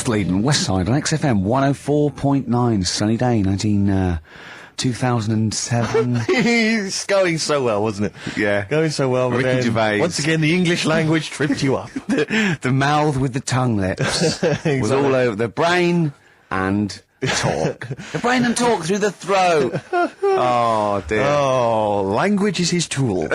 North Leiden, West Side on XFM 104.9, sunny day, 2007. It's going so well, wasn't it? Yeah. Going so well. But Ricky then, Gervais. once again, the English language tripped you up. The mouth with the tongue lips was all over the brain and talk. The brain and talk through the throat. Oh, dear. Oh, language is his tool.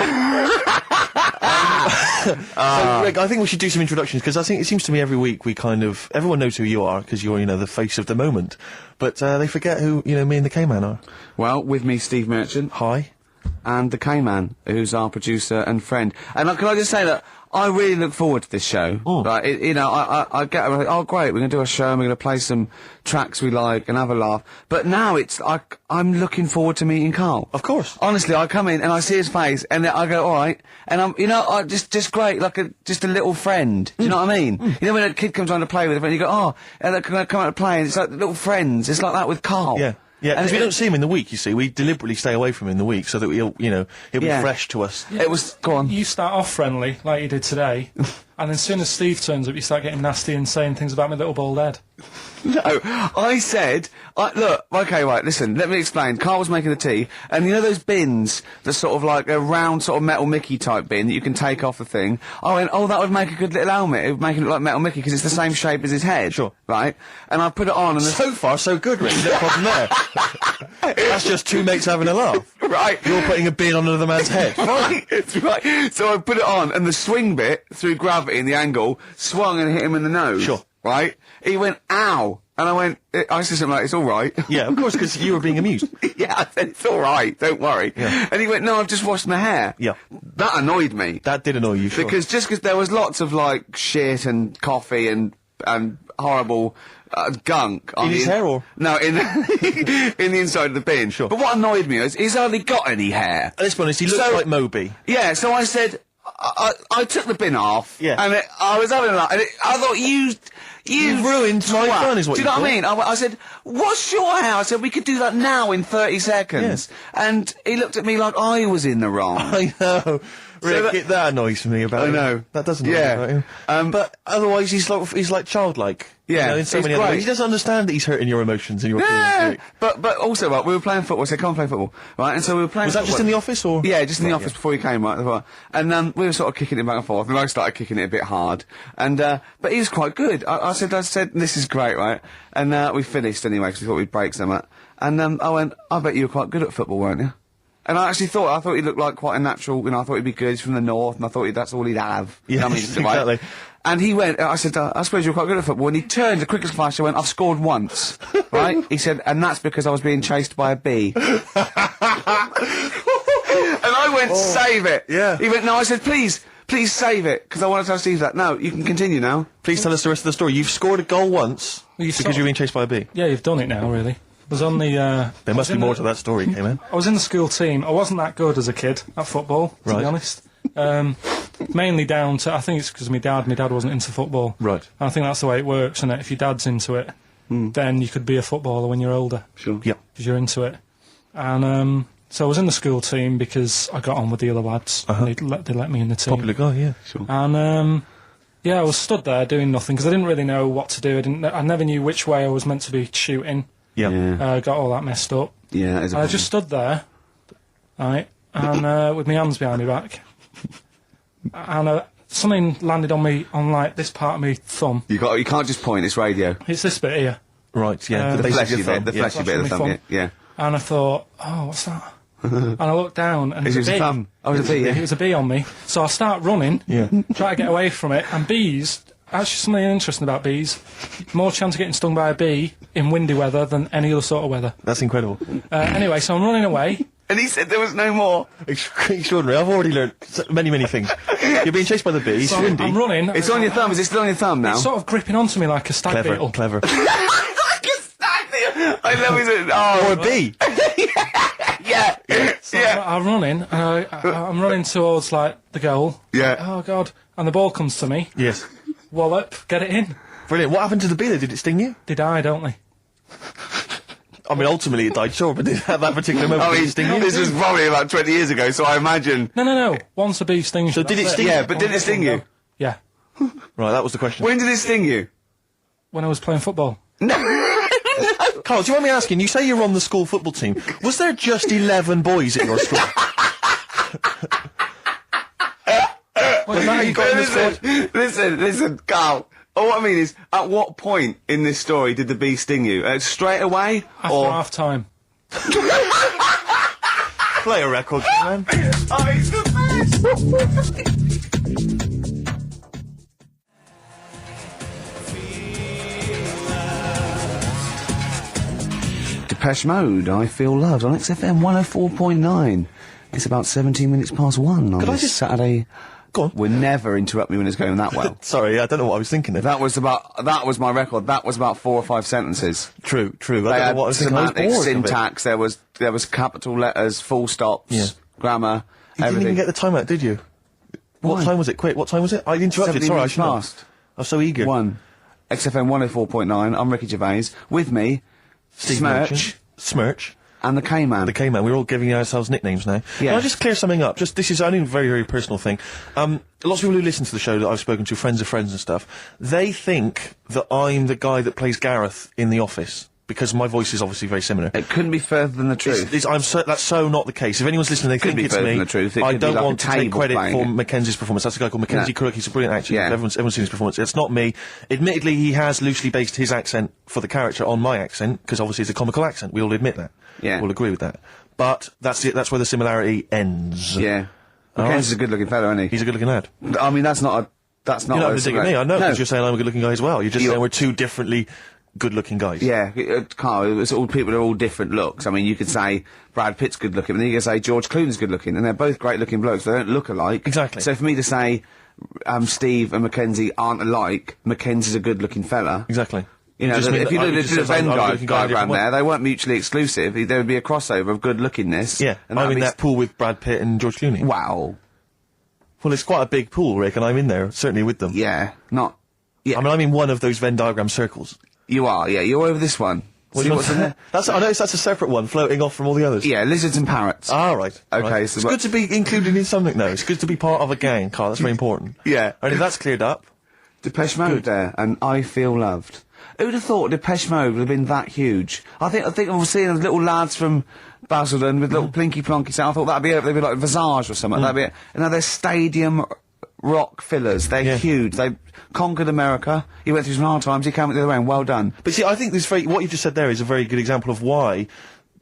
So, Rick, I think we should do some introductions, because I think it seems to me every week everyone knows who you are, because you're, the face of the moment, but they forget who, me and the K-Man are. Well, with me, Steve Merchant. Hi. And the K-Man, who's our producer and friend. And can I just say that I really look forward to this show. Right? I get, oh great, we're going to do a show and we're going to play some tracks we like and have a laugh. But now it's like, I'm looking forward to meeting Carl. Of course. Honestly, I come in and I see his face and I go, alright. And I'm, just great, like just a little friend. Do you know what I mean? You know when a kid comes on to play with a friend, you go, oh, and they're going to come out to play, and it's like little friends. It's like that with Carl. Yeah. Yeah, because we don't see him in the week, you see. We deliberately stay away from him in the week so that he'll be fresh to us. Yeah. It was, go on. You start off friendly, like you did today, and as soon as Steve turns up, you start getting nasty and saying things about my little bald head. No, I said, look, okay, right, listen, let me explain. Carl was making the tea, and you know those bins, the sort of like a round sort of Metal Mickey type bin that you can take off the thing? I went, oh, that would make a good little helmet. It would make it look like Metal Mickey, because it's the same shape as his head. Sure. Right? And I put it on, and so far, so good, Rick. No problem there. That's just two mates having a laugh. Right. You're putting a bin on another man's head. Right, it's right. So I put it on, and the swing bit, through gravity and the angle, swung and hit him in the nose. Sure. Right? He went, ow! And I went, I said something like, it's alright. Yeah, of course, because you were being amused. Yeah, I said, it's alright, don't worry. Yeah. And he went, no, I've just washed my hair. Yeah. That annoyed me. That did annoy you, sure. Because there was lots of, like, shit and coffee and horrible gunk. In his hair, or? No, in the inside of the bin. Sure. But what annoyed me is, he's hardly got any hair. Let's be honest, he looks like Moby. Yeah, so I said, I took the bin off. Yeah. And I was having a laugh, and I thought, you ruined my fun, is what do you know what I mean? I said, what's your hair? I said, we could do that now in 30 seconds. Yes. And he looked at me like I was in the wrong. I know. Rick, that annoys me about him. I know. That doesn't annoy me about him. But otherwise, he's like childlike. Yeah, in so many other ways. He doesn't understand that he's hurting your emotions and your feelings. But also, right, we were playing football, so I can't play football, right? And so we were playing Was that football. just in the office, or? Yeah, just in the office before he came, right? And we were sort of kicking it back and forth, and I started kicking it a bit hard. And, but he was quite good. I said, this is great, right? And, we finished anyway, because we thought we'd break something. And, I went, I bet you were quite good at football, weren't you? And I thought he looked like quite a natural, I thought he'd be good, he's from the north, and I thought that's all he'd have. Yeah, I mean, exactly. And he went, I said, I suppose you're quite good at football. And he turned, the quick as flash, I went, I've scored once. Right? He said, and that's because I was being chased by a bee. And I went, save it. Yeah. He went, no, I said, please save it, because I want to tell Steve that. No, you can continue now. Please tell us the rest of the story. You've scored a goal once because you're being chased by a bee. Yeah, you've done it now, really. I was on the, there must be more to that story, K-Man. I was in the school team. I wasn't that good as a kid at football, to be honest. Mainly down to, I think it's because of my dad wasn't into football. Right. And I think that's the way it works, isn't it? If your dad's into it, then you could be a footballer when you're older. Sure. Yeah. Because you're into it. And, so I was in the school team because I got on with the other lads. They let me in the team. Popular guy, yeah. Sure. And, I was stood there doing nothing, because I didn't really know what to do. I never knew which way I was meant to be shooting. Yeah. Got all that messed up. Yeah, I just stood there, right, and with my hands behind my back, and something landed on me, on like this part of my thumb. You can't just point. It's radio. It's this bit here. Right. Yeah. The base of fleshy your thumb. bit. The fleshy bit of the thumb. Yeah. And I thought, oh, what's that? And I looked down, and it was a bee. Thumb. Oh, it was a bee. Yeah. It was a bee on me. So I start running. Yeah. Try to get away from it, and bees. Actually, something interesting about bees. More chance of getting stung by a bee in windy weather than any other sort of weather. That's incredible. Anyway, so I'm running away. And he said there was no more. Extraordinary. I've already learned many, many things. You're being chased by the bees. So windy. I'm running. It's on your thumb. Is it still on your thumb now? It's sort of gripping onto me like a stag beetle. Clever. Like a stag beetle. I love it. Oh, Or a bee. Yeah. So I'm running, and I'm running towards, like, the goal. Yeah. Oh, God. And the ball comes to me. Yes. Wallop. Get it in. Brilliant. What happened to the bee, though? Did it sting you? They die, don't they? I mean, ultimately it died, sure, but at that particular moment, did it sting you? This was probably about 20 years ago, so I imagine... No. Once a bee stings you. So did it sting you? Yeah, but did it sting you? Yeah. Right, that was the question. When did it sting you? when I was playing football. Carl, do you mind me asking, you say you're on the school football team. Was there just 11 boys at your school? Was that how you got in the squad? Listen, Carl. All I mean is, at what point in this story did the bee sting you? Straight away? After half time. Play a record, man. Oh, he's the best! Depeche Mode, I Feel Loved, on XFM 104.9. It's about 17 minutes past 1 on this Saturday. Go on. We'll never interrupt me when it's going that well. Sorry, I don't know what I was thinking of. That was my record. That was about 4 or 5 sentences. True. I don't They know had what I was thinking. semantics, syntax, there was capital letters, full stops, grammar, You everything. didn't even get the time out, did you? Why? What time was it? Quick, what time was it? I interrupted, 17 sorry, I minutes should have. past. I was so eager. 1. XFM 104.9, I'm Ricky Gervais. With me, Steve Smirch, Merchant. Smirch. and the K-Man. The K-Man. We're all giving ourselves nicknames now. Yeah. Can I just clear something up? This is only a very, very personal thing. Lots of people who listen to the show that I've spoken to, friends of friends and stuff, they think that I'm the guy that plays Gareth in The Office. Because my voice is obviously very similar. It couldn't be further than the truth. That's so not the case. If anyone's listening, they Couldn't think be it's further me. than the truth. It I could be don't like want a to take table credit playing for it. Mackenzie's performance. That's a guy called Mackenzie Crook. He's a brilliant actor. Yeah. Everyone's seen his performance. It's not me. Admittedly, he has loosely based his accent for the character on my accent, because obviously it's a comical accent. We all admit that. Yeah. We'll agree with that. But that's it. That's where the similarity ends. Yeah. Mackenzie's a good-looking fella, isn't he? He's a good-looking lad. I mean, that's not You're not a dig at me. I know, No. because you're saying I'm a good-looking guy as well. You're just You're- saying we're two differently good-looking guys. Yeah, Carl, it's all people are all different looks. I mean, you could say Brad Pitt's good looking, and then you could say George Clooney's good looking, and they're both great looking blokes. They don't look alike. Exactly. So for me to say Steve and Mackenzie aren't alike, Mackenzie's a good looking fella. Exactly. You know, just mean if you that- did just a says I'm Venn a good-looking guy in a diagram different way. there, they weren't mutually exclusive. There would be a crossover of good lookingness. Yeah, and I'm that'd in be that pool with Brad Pitt and George Clooney. Wow. Well, it's quite a big pool, Rick, and I'm in there, certainly with them. Yeah. Not. Yeah. I mean, I'm in one of those Venn diagram circles. You are. Yeah. You're over this one. See what's in there? I noticed that's a separate one, floating off from all the others. Yeah. Lizards and parrots. Ah, right. Okay, Right. so it's what- good to be included in something, though. It's good to be part of a gang, Carl. That's very important. Yeah. And if that's cleared up, Depeche Mode there, and I Feel Loved. Who'd have thought Depeche Mode would have been that huge? I think I was seeing those little lads from Basildon with little plinky plonky sound. I thought they'd be like Visage or something. That'd be it. And now they're stadium rock fillers. They're huge. They conquered America. He went through some hard times. He came out the other way, and well done. but see, I think what you just said there is a very good example of why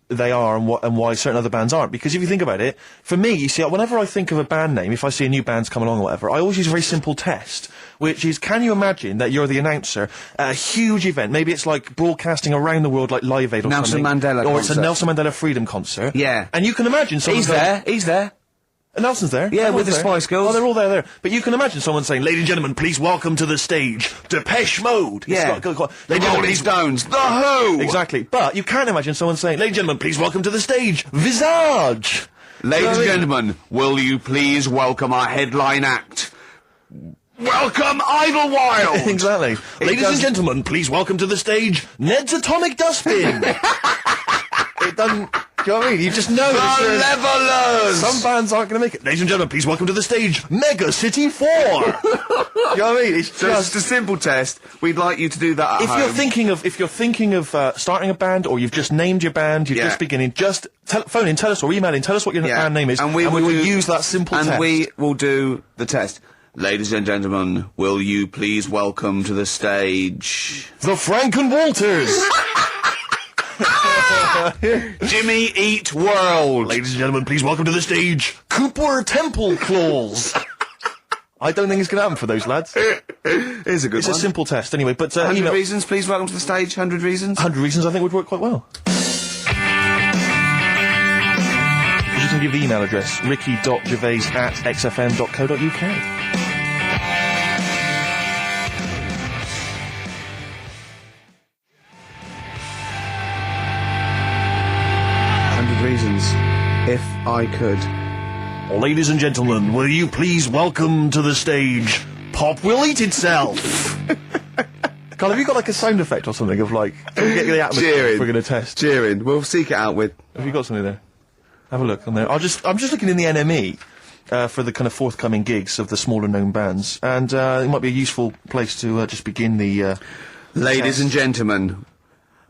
they are and why certain other bands aren't. Because if you think about it, for me, you see, whenever I think of a band name, if I see a new band's come along or whatever, I always use a very simple test, which is, can you imagine that you're the announcer at a huge event? Maybe it's like broadcasting around the world, like Live Aid or Nelson something. Mandela Or it's a concert. Nelson Mandela Freedom concert. Yeah. And you can imagine someone He's there. He's there. Nelson's there. Yeah, Everyone's with the there. Spice Girls. Oh, they're all there. But you can imagine someone saying, "Ladies and gentlemen, please welcome to the stage, Depeche Mode." Yeah. Ladies and Rolling gentlemen, Stones. The Who. Exactly. But you can't imagine someone saying, "Ladies and gentlemen, please welcome to the stage, Visage." Ladies and gentlemen, will you please welcome our headline act? Welcome Idlewild. Exactly. Ladies and gentlemen, please welcome to the stage, Ned's Atomic Dustbin. It doesn't. Do you know what I mean? You just know. The Levelers. Some bands aren't going to make it. Ladies and gentlemen, please welcome to the stage, Mega City 4. You know what I mean? It's So just. it's a simple test. We'd like you to do that at If home. you're thinking of starting a band, or you've just named your band, you're Yeah. just beginning, just phone in, tell us, or email in, tell us what your band name is, and we will will do- use that simple and test. we will do the test. Ladies and gentlemen, will you please welcome to the stage the Franken Walters. Jimmy Eat World? Ladies and gentlemen, please welcome to the stage, Cooper Temple Claws. I don't think it's going to happen for those lads. Here's a good It's one. a simple test, anyway. But 100 email. reasons, please welcome to the stage. 100 reasons. 100 reasons I think would work quite well. You just give the email address, ricky.gervais@xfm.co.uk. Reasons, if I could. Ladies and gentlemen, will you please welcome to the stage, Pop Will Eat Itself. Carl, have you got like a sound effect or something of like, get the atmosphere Cheering. we're going to test? Cheering. We'll seek it out with. Have you got something there? Have a look on there. I'm just looking in the NME for the kind of forthcoming gigs of the smaller known bands, and it might be a useful place to just begin the Ladies and gentlemen,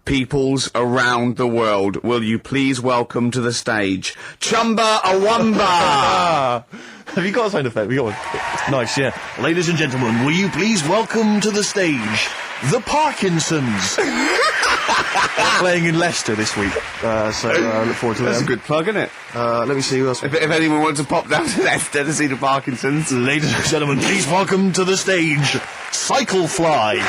peoples around the world, will you please welcome to the stage Chumba Awumba? Have you got a sound effect? We got one. Nice, yeah. Ladies and gentlemen, will you please welcome to the stage the Parkinsons? They're playing in Leicester this week, so I look forward to That's a them. good plug, isn't it? Let me see who else. If anyone wants to pop down to Leicester to see the Parkinsons. Ladies and gentlemen, please welcome to the stage Cyclefly.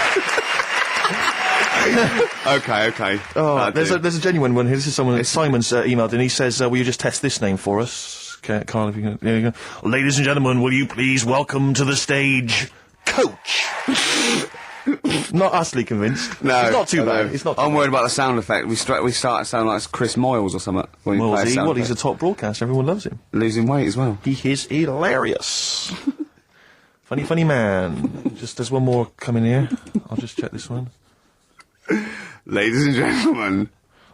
Okay. Oh, there's a genuine one here. This is someone. Simon's emailed and he says, "Will you just test this name for us, Carl? If you can, there you go. Ladies and gentlemen, will you please welcome to the stage Coach?" Not utterly convinced. No, it's not too I bad. know. It's not. I'm worried about the sound effect. We start to sound like Chris Moyles or something. When we Well, play a sound he's a effect. top broadcaster. Everyone loves him. Losing weight as well. He is hilarious. funny man. Just there's one more coming here. I'll just check this one. Ladies and gentlemen.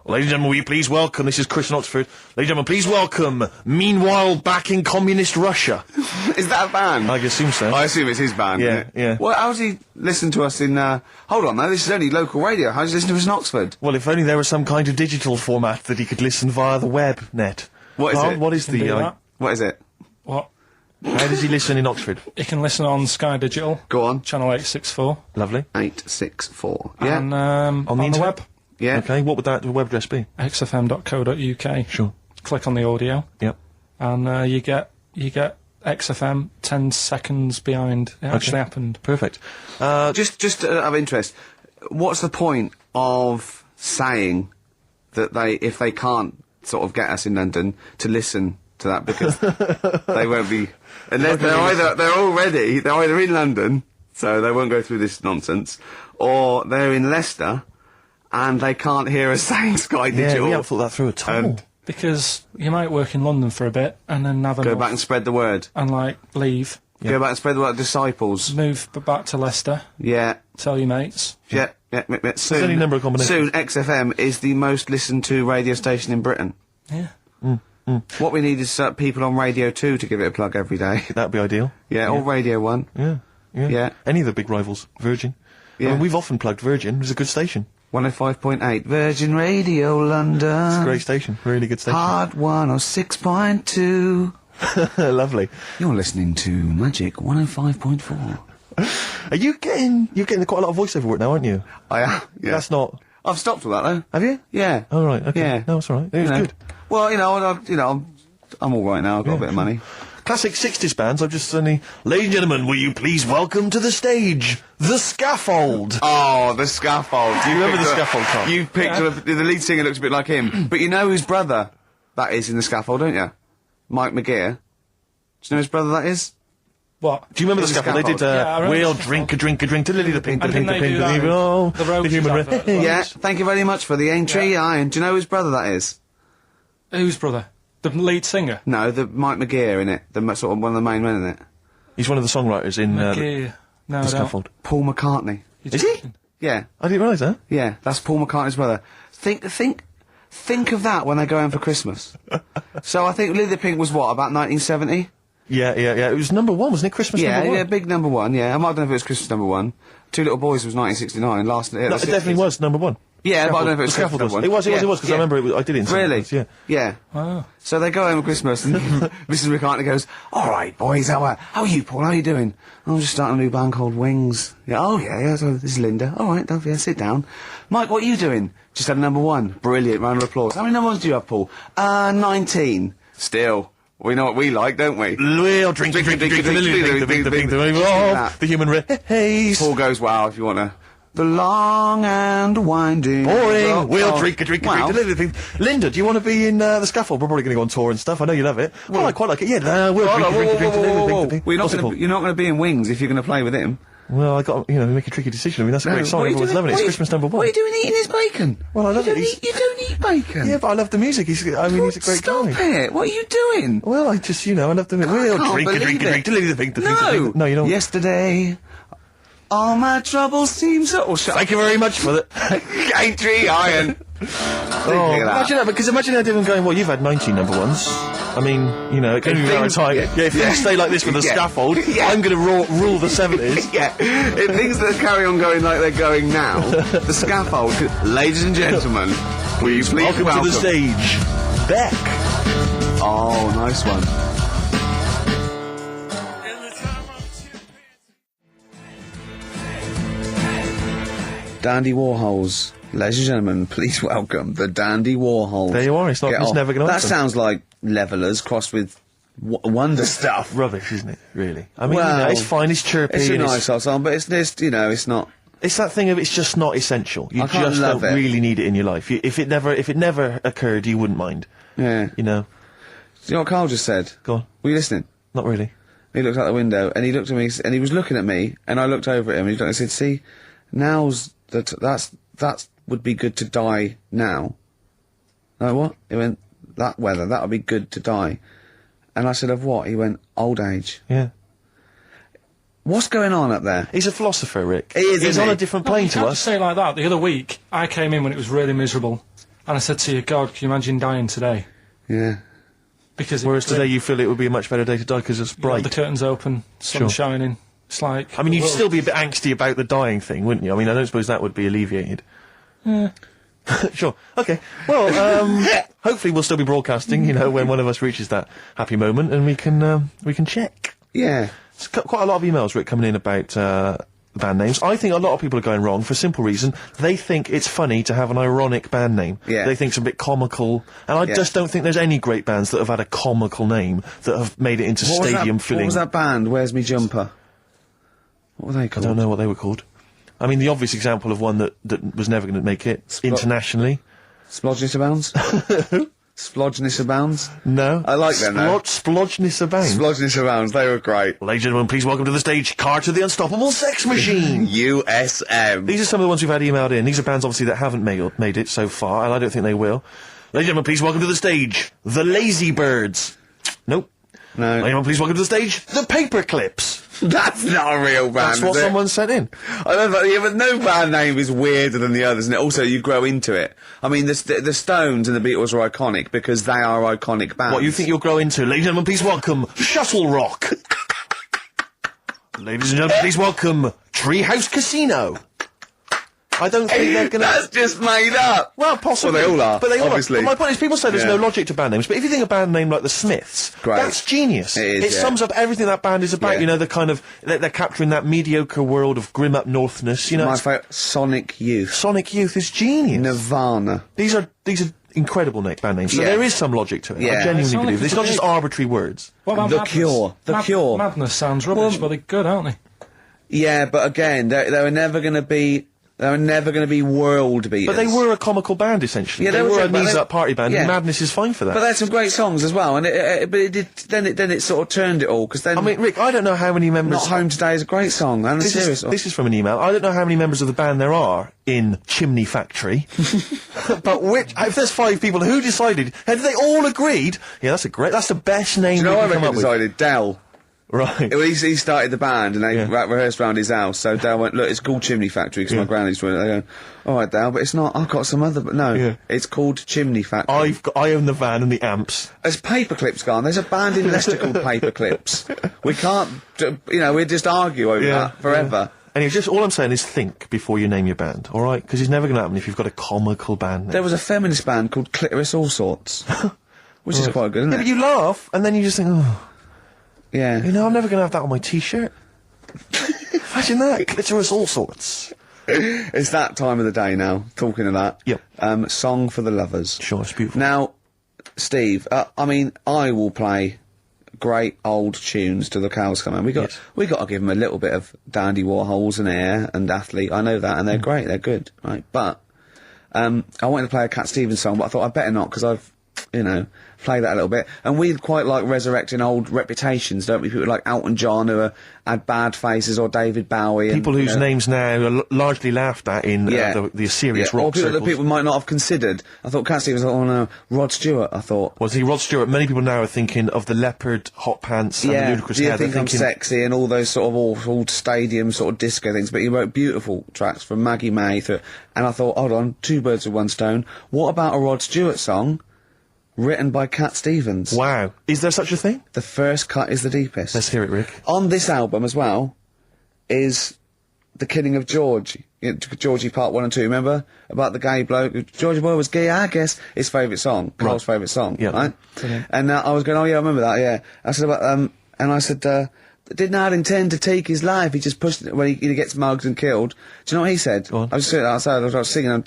Ladies and gentlemen, will you please welcome, this is Chris in Oxford, ladies and gentlemen, please welcome, meanwhile back in communist Russia. Is that a band? I assume so. I assume it's his band. Yeah, isn't it? yeah. Well, how's he listen to us in, hold on, though, this is only local radio. How's he listen to us in Oxford? Well, if only there was some kind of digital format that he could listen via the web net. What is Carl, it? What is Can do the, that. What is it? What? how does he listen in Oxford? You can listen on Sky Digital, Go on. channel 864, Lovely. 864. Yeah. and on the internet? web, Yeah. Okay, what would that web address be? xfm.co.uk. Sure. Click on the audio, Yep. and you get XFM 10 seconds behind it actually happened. Perfect. Just out of interest, what's the point of saying that if they can't sort of get us in London to listen to that, because they won't be, unless they're either in London, so they won't go through this nonsense, or they're in Leicester and they can't hear us saying Sky Yeah, Digital. we haven't thought that through at all. And Because you might work in London for a bit and then have go enough back and spread the word. and leave, Go back and spread the word. Disciples. move back to Leicester, Yeah. tell your mates. Yeah. Soon, any number of Soon, combinations. XFM is the most listened to radio station in Britain. Yeah. What we need is people on Radio 2 to give it a plug every day. That'd be ideal. Yeah, or Radio 1. Yeah. Yeah. Any of the big rivals. Virgin. I Yeah. mean, we've often plugged Virgin. It's a good station. 105.8 Virgin Radio London. It's a great station. Really good station. Hard 106.2. Lovely. You're listening to Magic 105.4. Are you getting quite a lot of voiceover work now, aren't you? I am. Yeah. That's not. I've stopped all that though. Have you? Yeah. Oh, right. Okay. Yeah. No, it's all right. It was You know. good. Well, I'm all right now. I've got a bit of money. Classic 60s bands. I've just suddenly. Ladies and gentlemen, will you please welcome to the stage The Scaffold? Oh, the Scaffold. Do you remember picked the up- Scaffold, Carl? You picked up, the lead singer looks a bit like him. But you know whose brother that is in the Scaffold, don't you? Mike McGear. Do you know whose brother that is? What? Do you remember the The Scaffold? They did, Scaffold. Yeah, I remember we'll the drink a drink to Lily the Pink, the And Pink, the didn't they Pink, do that the in oh, the Roses human advert as well? Yeah, thank you very much for the entry, Iron. Do you know whose brother that is? Whose brother? The lead singer? No, the Mike McGear in it. Sort of one of the main men in it. He's one of the songwriters in Yeah. No, The I don't. Scaffold. Paul McCartney. You're Is he? joking. Yeah, I didn't realise that. yeah, that's Paul McCartney's brother. Think of that when they go home for Christmas. So I think Lily the Pink was what, about 1970? Yeah. It was number one, wasn't it? Christmas Yeah, number one? yeah, big number one, yeah. I don't know if it was Christmas number one. Two Little Boys was 1969, last No, it definitely was number one. Yeah, but I don't know if it was The Scaffold Christmas was. number It was, one. because I remember I did it in some Really? place, yeah. Yeah. Oh. So they go home at Christmas and Mrs. McCartney goes, "All right, boys, how are you, Paul? How are you doing?" "I'm just starting a new band called Wings." "Yeah, oh yeah, so this is Linda." "All right, don't sit down." "Mike, what are you doing?" "Just had a number one." Brilliant, round of applause. "How many number ones do you have, Paul?" 19. Still, we know what we like, don't we? We'll drink the human race. Paul goes, "Wow, if you want to." The long and winding. Boring. We'll Oh, drink wow. Linda, do you want to be in The Scaffold? We're probably going to go on tour and stuff. I know you love it. Well, I quite like it. Yeah, we'll drink. You're not going to be in Wings if you're going to play with him. Well, I got make a tricky decision. I mean, that's a great song. Everyone's loving it. It's Christmas number one. What are you doing eating his bacon? Well, I love it. You don't eat bacon. Yeah, but I love the music. He's a great Stop guy. it. What are you doing? Well, I just, I love the music. We'll can't drink believe it. No. No, you don't. Yesterday, all my troubles seem so... Thank you very much for that. Ain't tree iron. Oh, imagine that, because imagine that him going, well, you've had 19 number ones. I mean, you know, it can be very time. Yeah, if things stay like this with the scaffold, I'm going to rule the 70s. Yeah, if things that carry on going like they're going now, the scaffold, ladies and gentlemen, will you please welcome to the stage, Beck. Oh, nice one. Dandy Warhols. Ladies and gentlemen, please welcome the Dandy Warhols. There you are, it's never going to That sounds like Levellers crossed with Wonder Stuff. Rubbish, isn't it, really? I mean, you know, it's fine, it's chirpy. It's a nice old song, but it's you know, it's not... It's that thing of it's just not essential. You just don't really need it in your life. If it never occurred, you wouldn't mind. Yeah. You know? Do you know what Carl just said? Go on. Were you listening? Not really. He looked out the window, and he looked at me, and he was looking at me, and I looked over at him, and he said, see, now's... That would be good to die now. Like, what? He went, that weather, that would be good to die. And I said, of what? He went, old age. Yeah. What's going on up there? He's a philosopher, Rick. He is, He's isn't on he? a different No, plane you to can't us. say it like that. The other week, I came in when it was really miserable, and I said to you, God, can you imagine dying today? Yeah. Because Whereas today you feel it would be a much better day to die because it's bright. the curtains open, sun Sure. shining. It's like... I mean, you'd still be a bit angsty about the dying thing, wouldn't you? I mean, I don't suppose that would be alleviated. Yeah. Sure. Okay. Well, hopefully we'll still be broadcasting, you know, when one of us reaches that happy moment, and we can check. Yeah. It's quite a lot of emails, Rick, coming in about the band names. I think a lot of people are going wrong for a simple reason. They think it's funny to have an ironic band name. Yeah. They think it's a bit comical. And I just don't think there's any great bands that have had a comical name that have made it into stadium filling. What was that band? Where's Me Jumper? What were they called? I don't know what they were called. I mean, the obvious example of one that was never going to make it internationally. Splodgeness Abounds? Splodgeness Abounds? No. I like them, though. Splodgeness Abounds. Splodgeness Abounds, they were great. Ladies and gentlemen, please welcome to the stage, Carter the Unstoppable Sex Machine. USM. These are some of the ones we've had emailed in. These are bands, obviously, that haven't made it so far, and I don't think they will. Ladies and gentlemen, please welcome to the stage, the Lazy Birds. Nope. No. Ladies and gentlemen, please welcome to the stage, the Paperclips. That's not a real band, That's what is it? someone sent in. I know, but no band name is weirder than the others, and also you grow into it. I mean, the Stones and the Beatles are iconic because they are iconic bands. What you think you'll grow into? Ladies and gentlemen, please welcome Shuttle Rock. Ladies and gentlemen, please welcome Treehouse Casino. I don't think they're gonna... That's just made up! Well, possibly. Well, they all are, But they all obviously. are. But my point is, people say there's Yeah. no logic to band names, but if you think a band name like the Smiths, Great. that's genius. It is, It yeah. sums up everything that band is about. Yeah. You know, the kind of... They're capturing that mediocre world of grim up northness, you know. My favourite, Sonic Youth. Sonic Youth is genius. Nirvana. These are incredible band names. So Yeah. there is some logic to it. Yeah. I genuinely Sonic believe. is It's not a just bit- arbitrary words. What about The Madness? Cure. The Cure. Madness sounds rubbish, but they're good, aren't they? Yeah, but again, they were never going to be... They were never going to be world beaters. But they were a comical band, essentially. Yeah, they they were were, a but they- knees-up party band, yeah. and Madness is fine for that. But they had some great songs as well, and but it did. Then it sort of turned it all because then. I mean, Rick, I don't know how many members... Not Home Today is a great song. And This is from an email. I don't know how many members of the band there are in Chimney Factory, but if there's 5 people, who decided? Have they all agreed? Yeah, that's the best name Do you know we what I can come reckon up with. decided? Dell. Right. Well, he started the band and they Yeah. rehearsed around his house. So Dale went, look, it's called Chimney Factory because my granny's doing it. They go, all right, Dale, but it's not. I've got some other. But no, Yeah. it's called Chimney Factory. I own the van and the amps. There's Paperclips gone. There's a band in Leicester called Paperclips. We can't, we'd just argue over that forever. Anyway, just all I'm saying is think before you name your band, all right? Because it's never going to happen if you've got a comical band name. There was a feminist band called Clitoris All Sorts, which is quite good, isn't Yeah, it? but you laugh and then you just think, oh, Yeah. you know, I'm never going to have that on my T-shirt. Imagine that, clitoris all sorts. It's that time of the day now, talking of that. Yep. Song for the Lovers. Sure, it's beautiful. Now, Steve, I mean, I will play great old tunes till the cows come home. We got to give them a little bit of Dandy Warhols and Air and Athlete. I know that, and they're great, they're good, right? But, I wanted to play a Cat Stevens song, but I thought I'd better not, because I've, play that a little bit. And we quite like resurrecting old reputations, don't we? People like Elton John who had bad faces, or David Bowie. People whose names now are largely laughed at in the serious rock or people circles. that people might not have considered. I thought Cat Stevens, oh no, Rod Stewart, I thought. Well, see, Rod Stewart, many people now are thinking of the leopard hot pants and the ludicrous Do you hair. They're think I'm thinking, sexy and all those sort of awful stadium sort of disco things, but he wrote beautiful tracks from Maggie May and I thought, hold on, 2 birds with 1 stone. What about a Rod Stewart song written by Cat Stevens. Wow. Is there such a thing? The first cut is the deepest. Let's hear it, Rick. On this album as well is The Killing of George. Georgie Part 1 and 2, remember? About the gay bloke. Georgie Boy was gay, I guess. His favourite song. Carl's favourite song. Yeah. Right? Brilliant. And I was going, oh yeah, I remember that, yeah. I said about, and I said, did not intend to take his life. He just pushed it when he gets mugged and killed. Do you know what he said? Go on. I was sitting outside, I was singing,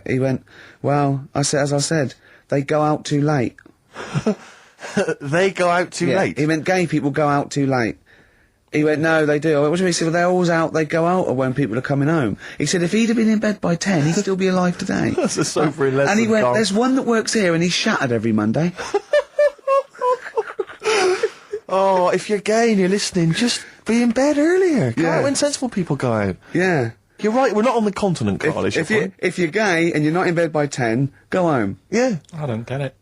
he went, well, as I said, they go out too late. They go out too Yeah, late. he meant gay people go out too late. He went, no, they do. I went, what do you mean? He said, well, they're always out, they go out when people are coming home. He said, if he'd have been in bed by 10, he'd still be alive today. That's a sobering lesson. And he went, Carl. there's one that works here and he's shattered every Monday. Oh, if you're gay and you're listening, just be in bed earlier. Go Yeah. out when sensible people go out. Yeah. You're right, we're not on the continent, Carl, is your point? If you're gay and you're not in bed by 10, go home. Yeah. I don't get it.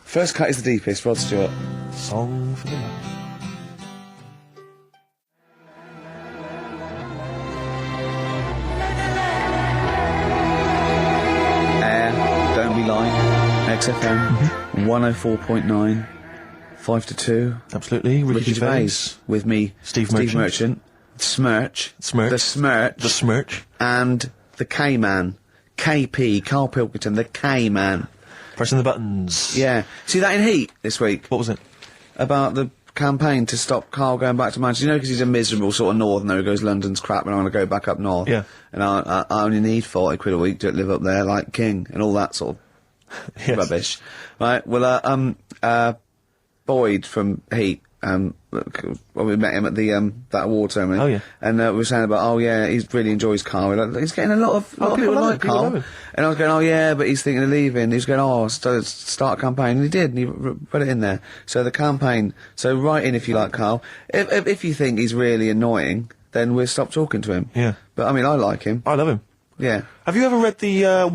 First cut is the deepest, Rod Stewart. Song for the night. Air, Don't Be Lying, XFM, 104.9, 5 to 2. Absolutely. Ricky Gervais with me, Steve Merchant. Smirch, Smirch. the Smirch, The Smirch. and the K-Man, KP, Carl Pilkington, the K-Man. Pressing the buttons. Yeah, see that in Heat this week What was it? about the campaign to stop Carl going back to Manchester. You know, because he's a miserable sort of northerner who goes, London's crap and I want to go back up north. Yeah. And I only need 40 quid a week to live up there like king and all that sort of Yes. rubbish. Right, well, Boyd from Heat, well, we met him at the, that award ceremony. Oh, yeah. And we were saying about, oh yeah, he really enjoys Carl. Like, he's getting a lot of people people love like it, people Carl. love him. And I was going, oh yeah, but he's thinking of leaving. He was going, oh, start a campaign. And he did, and he put it in there. So the campaign, so write in if you like Carl. If you think he's really annoying, then we'll stop talking to him. Yeah. But I mean, I like him. I love him. Yeah. Have you ever read the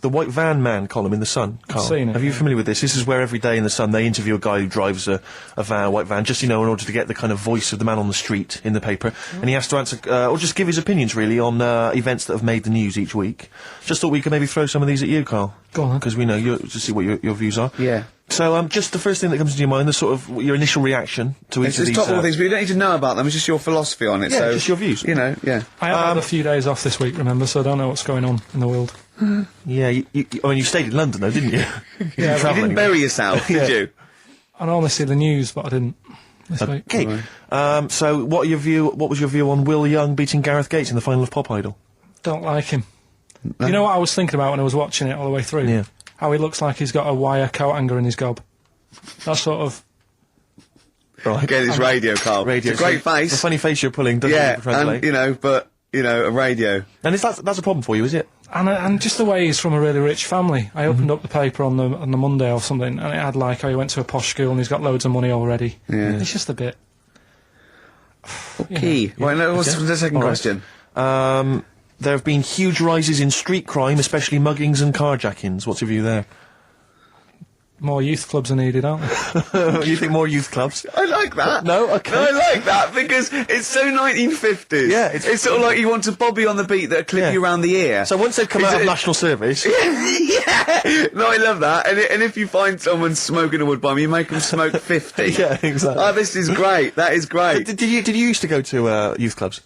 White Van Man column in The Sun, Carl? seen it, Have you yeah. familiar with this? This is where every day in The Sun they interview a guy who drives a white van, just, in order to get the kind of voice of the man on the street in the paper. And he has to answer, or just give his opinions, really, on events that have made the news each week. Just thought we could maybe throw some of these at you, Carl. Go on, then. Because we know you, to see what your views are. Yeah. So, just the first thing that comes into your mind, the sort of, your initial reaction to each It's of just these... top all things, but you don't need to know about them. It's just your philosophy on it. Yeah, so, just your views. You know, yeah. I have had a few days off this week, remember, so I don't know what's going on in the world. Yeah, you stayed in London, though, didn't you? Yeah, You didn't bury yourself, did you? I normally see the news, but I didn't this week. Okay. So, what was your view on Will Young beating Gareth Gates in the final of Pop Idol? Don't like him. You know what I was thinking about when I was watching it all the way through? Yeah. How he looks like he's got a wire coat hanger in his gob. That sort of... Right. Get his radio, Carl. Radio. It's a great The face. funny face you're pulling doesn't Yeah, translate. and, a radio. And that's a problem for you, is it? And just the way he's from a really rich family. I opened up the paper on the Monday or something, and it had like, he went to a posh school and he's got loads of money already. Yeah. It's just a bit... Key. Right, now, what's Okay. the second All right. question? There have been huge rises in street crime, especially muggings and carjackings. What's your view there? More youth clubs are needed, aren't there? You think more youth clubs? I like that. No? Okay. No, I like that because it's so 1950s. Yeah, it's sort of like you want a Bobby on the beat that'll clip Yeah. you around the ear. So once they've come out of national service... Yeah. No, I love that. And if you find someone smoking a wood bomb, you make them smoke 50. Yeah, exactly. Oh, this is great. That is great. Did you used to go to youth clubs?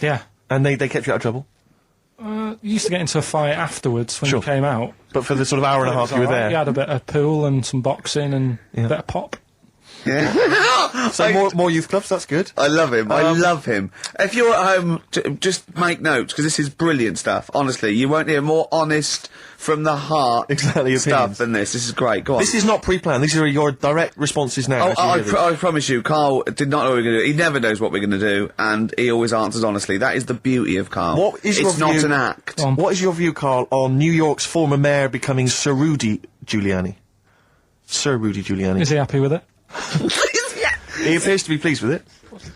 Yeah. And they kept you out of trouble? You used to get into a fight afterwards when Sure. you came out. But for the sort of hour and a half you were there? You had a bit of pool and some boxing and Yeah. a bit of pop. Yeah. So more youth clubs, that's good. I love him. I love him. If you're at home, just make notes because this is brilliant stuff. Honestly, you won't hear more honest, from the heart Exactly, stuff opinions. than this. This is great. Go on. This is not pre-planned. These are your direct responses now. Oh, as you hear them. I promise you, Carl did not know what we were going to do. He never knows what we're going to do, and he always answers honestly. That is the beauty of Carl. What is your it's not view- an act. What is your view, Carl, on New York's former mayor becoming Sir Rudy Giuliani? Sir Rudy Giuliani. Is he happy with it? He appears to be pleased with it.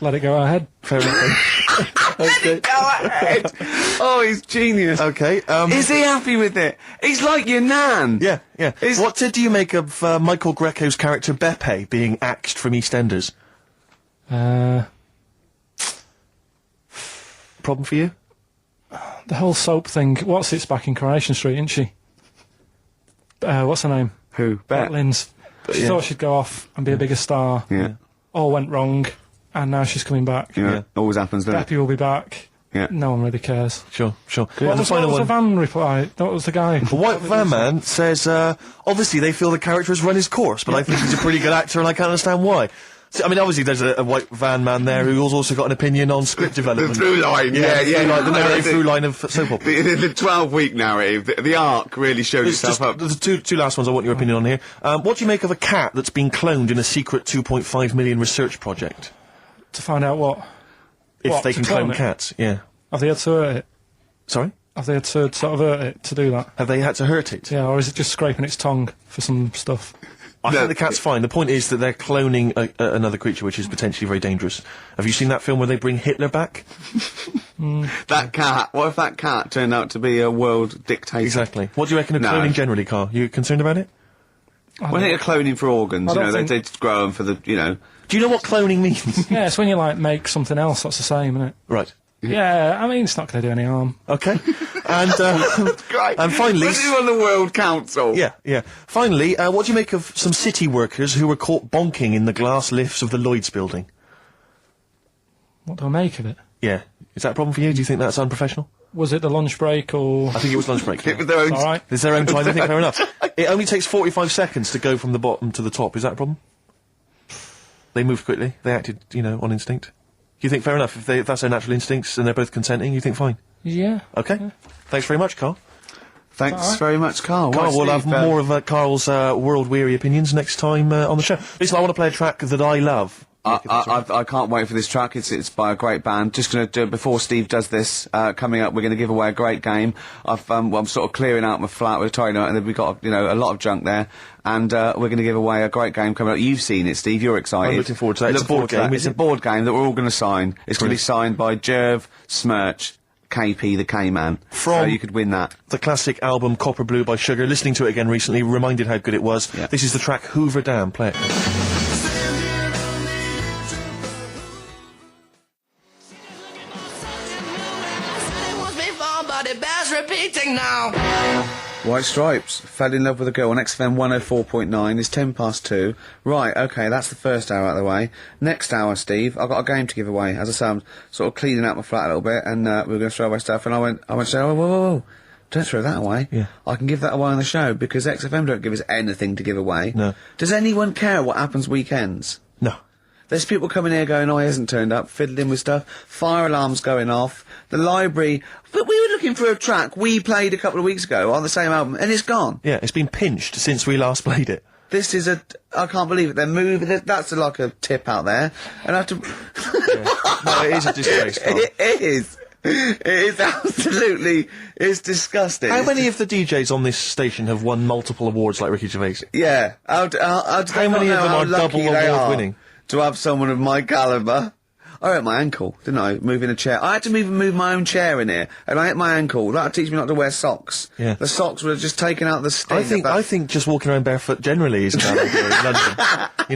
Let it go ahead. Fair enough. Okay. Go ahead. Oh, he's genius. Okay. Is he happy with it? He's like your nan. Yeah, yeah. Is- What do you make of Michael Greco's character Beppe being axed from EastEnders? Problem for you? The whole soap thing. What's it's back in Coronation Street, isn't she? what's her name? Who? Bet. Lynn's. She thought she'd go off and be a bigger star. Yeah. All went wrong, and now she's coming back. Yeah. Always happens, doesn't it? Beppy will be back. Yeah. No one really cares. Sure. What was the van reply? What was the guy? The White Van Man says, obviously they feel the character has run his course, but I think he's a pretty good actor and I can't understand why. So, I mean, obviously there's a White Van Man there who's also got an opinion on script development. The through line, Like the narrative through line of soap opera. The 12-week narrative, the arc really showed itself up. There's two last ones I want your opinion on here. What do you make of a cat that's been cloned in a secret 2.5 million research project? To find out what? If they to can clone it? cats, yeah. Have they had to hurt it? Sorry? Have they had to sort of hurt it to do that? Have they had to hurt it? Yeah, or is it just scraping its tongue for some stuff? I think the cat's fine. The point is that they're cloning another creature, which is potentially very dangerous. Have you seen that film where they bring Hitler back? That cat, what if that cat turned out to be a world dictator? Exactly. What do you reckon of cloning generally, Carl? You concerned about it? When they're cloning for organs, I you don't know, think- they just grow them for the, you know. Do you know what cloning means? Yeah, it's when you, like, make something else that's the same, isn't it? Right. Yeah, I mean, it's not going to do any harm. Okay. And, Great. and finally... This is on the World Council. Yeah. Finally, what do you make of some city workers who were caught bonking in the glass lifts of the Lloyd's building? What do I make of it? Yeah. Is that a problem for you? Do you think that's unprofessional? Was it the lunch break, or... I think it was lunch break. It was their own... All right. It's their own time, I think, fair enough. It only takes 45 seconds to go from the bottom to the top. Is that a problem? They moved quickly. They acted, on instinct. You think fair enough? If that's their natural instincts and they're both consenting, you think fine? Yeah. Okay. Yeah. Thanks very much, Carl. Thanks very much, Carl. Carl, Right, we'll have Steve, more of Carl's world-weary opinions next time on the show. Listen, I want to play a track that I love. I can't wait for this track. It's by a great band. Just going to do it before Steve does this. Coming up, we're going to give away a great game. I'm sort of clearing out my flat with tidying up, and then we've got a lot of junk there. And we're going to give away a great game coming up. You've seen it, Steve. You're excited. I'm looking forward to that. It's Look a board forward to that. game, It's isn't a board game that we're all going to sign. It's going to be signed by Jerv, Smirch, KP, the K-Man. So you could win that. The classic album Copper Blue by Sugar. Listening to it again recently, reminded how good it was. Yeah. This is the track Hoover Dam. Play it. Repeating now. White Stripes, fell in love with a girl on XFM 104.9. It's 2:10. Right, okay, that's the first hour out of the way. Next hour, Steve, I've got a game to give away. As I say, I'm sort of cleaning out my flat a little bit, and we were going to throw away stuff, and I went, whoa, don't throw that away. Yeah. I can give that away on the show, because XFM don't give us anything to give away. No. Does anyone care what happens weekends? No. There's people coming here going, oh, he hasn't turned up, fiddling with stuff, fire alarms going off, the library... But we were looking for a track we played a couple of weeks ago on the same album, and it's gone. Yeah, it's been pinched since we last played it. This is I can't believe it, they're moving... That's like a tip out there, and I have to... No, it is a disgrace, Carl. It is. It is absolutely... It's disgusting. How many of the DJs on this station have won multiple awards like Ricky Gervais? Yeah. How many of them are double award winning? To have someone of my calibre. I hurt my ankle, didn't I? Moving a chair. I had to move my own chair in here, and I hit my ankle. That'll teach me not to wear socks. Yeah. The socks would have just taken out the sting. I think just walking around barefoot generally is a bad idea in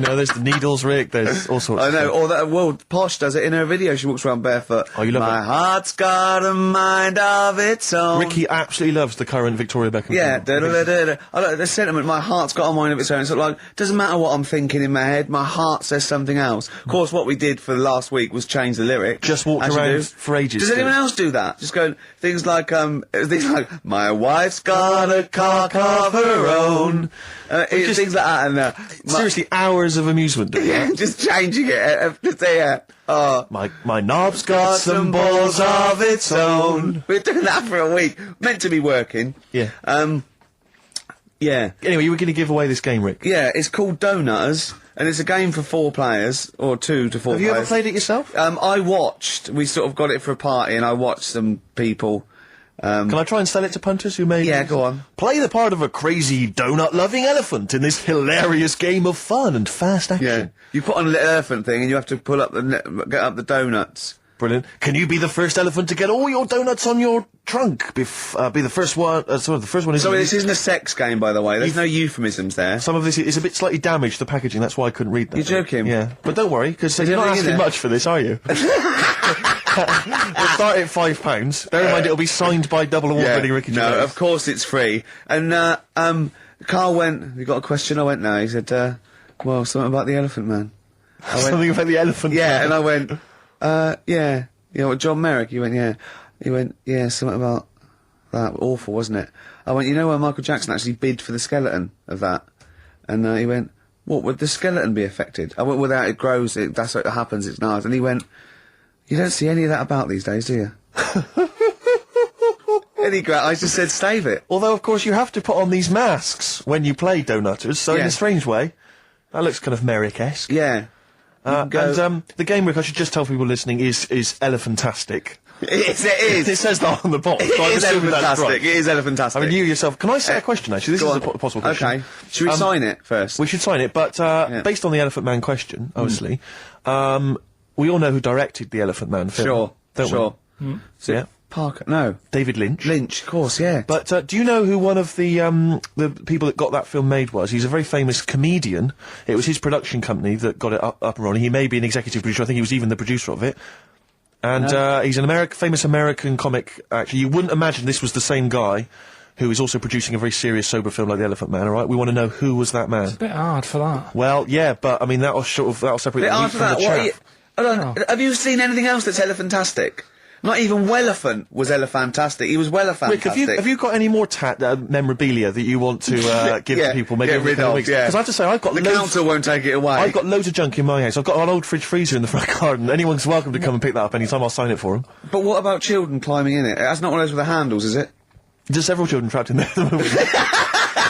London. There's the needles, Rick, there's all sorts I of know, stuff. or that, well, Posh does it in her video, she walks around barefoot. Oh, you love My it. heart's got a mind of its own. Ricky absolutely loves the current Victoria Beckham. Yeah, film. I like the sentiment, my heart's got a mind of its own. It's sort of like, doesn't matter what I'm thinking in my head, my heart says something else. Of course, what we did for the last week was change the lyric. Just walked as you around do. for ages. Does anyone else do that? Just go, things like, my wife's got a cock of her own. Things like that, and, Seriously, hours of amusement doing that. just changing it, to say, My knob's got some balls of its own. We're doing that for a week. Meant to be working. Yeah. Yeah. Anyway, you were going to give away this game, Rick. Yeah, it's called Donutters, and it's a game for 4 players, or 2 to 4 Have players. you ever played it yourself? We sort of got it for a party, and I watched some people. Can I try and sell it to punters who may... Yeah, go on. Play the part of a crazy donut-loving elephant in this hilarious game of fun and fast action. Yeah. You put on a little elephant thing, and you have to pull up get up the donuts. Brilliant. Can you be the first elephant to get all your donuts on your trunk? Be the first one... the first one is... So this isn't a sex game, by the way. There's no euphemisms there. Some of this is a bit slightly damaged, the packaging, that's why I couldn't read that. You're joking? Yeah. But don't worry, because you're not everything in asking there? much for this, are you? We'll start at £5. Bear in mind, it'll be signed by double award-winning Ricky Gervais. No, of course it's free. And, Carl went, you got a question? I went, no. He said, well, something about the Elephant Man. I went, Something about the elephant. yeah, Man. and I went, yeah. You know what, John Merrick? He went, yeah. He went, yeah, something about that. Awful, wasn't it? I went, you know where Michael Jackson actually bid for the skeleton of that? And he went, what, would the skeleton be affected? I went, without it grows, that's what happens, it's nice. And he went, you don't see any of that about these days, do you? And I just said, stave it. Although, of course, you have to put on these masks when you play Donutters, so in Yeah. a strange way, that looks kind of Merrick-esque. Yeah. And the game, Rick, I should just tell people listening, is Elephantastic. It is. It says that on the box. It so I'm is assuming that's Elephantastic. right. It is Elephantastic. I mean, you yourself. Can I say a question? Actually, this Go is on. a possible question. Okay. Should we sign it first? We should sign it, but based on the Elephant Man question, obviously, we all know who directed the Elephant Man film. Sure. Don't sure. we? So Yeah. Parker. No. David Lynch. Lynch, of course, yeah. But do you know who one of the people that got that film made was? He's a very famous comedian. It was his production company that got it up and running. He may be an executive producer. I think he was even the producer of it. And he's an famous American comic actor. You wouldn't imagine this was the same guy who is also producing a very serious, sober film like The Elephant Man, all right? We want to know who was that man. It's a bit hard for that. Well, yeah, but, I mean, that'll separate the wheat After from that, the what are you... chaff. Hold on, have you seen anything else that's Elephantastic? Not even Wellephant was Elephantastic. He was Wellefantastic. Rick, have you got any more memorabilia that you want to give to people? Maybe get every rid couple of, weeks? yeah. Because I have to say, I've got The loads. council won't take it away. I've got loads of junk in my house. I've got an old fridge freezer in the front garden. Anyone's welcome to come and pick that up anytime. I'll sign it for them. But what about children climbing in it? That's not one of those with the handles, is it? There's several children trapped in there at the moment.